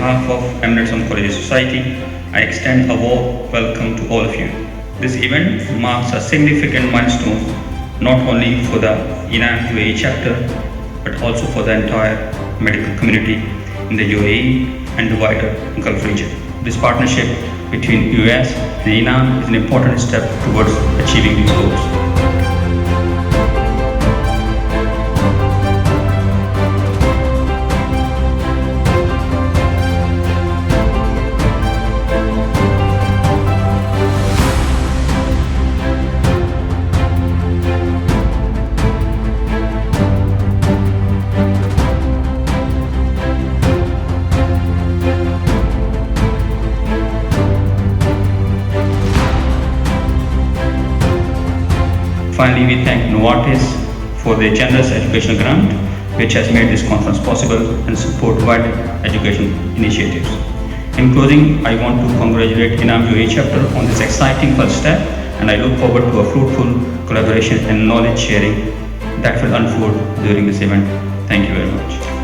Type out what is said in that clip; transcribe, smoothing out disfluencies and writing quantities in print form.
behalf of Emirates Oncology Society, I extend a warm welcome to all of you. This event marks a significant milestone not only for the INAM UAE chapter but also for the entire medical community in the UAE and the wider Gulf region. This partnership between US and INAM is an important step towards achieving these goals. Finally, we thank Novartis for their generous educational grant, which has made this conference possible and support wide education initiatives. In closing, I want to congratulate INAM UAE chapter on this exciting first step, and I look forward to a fruitful collaboration and knowledge sharing that will unfold during this event. Thank you very much.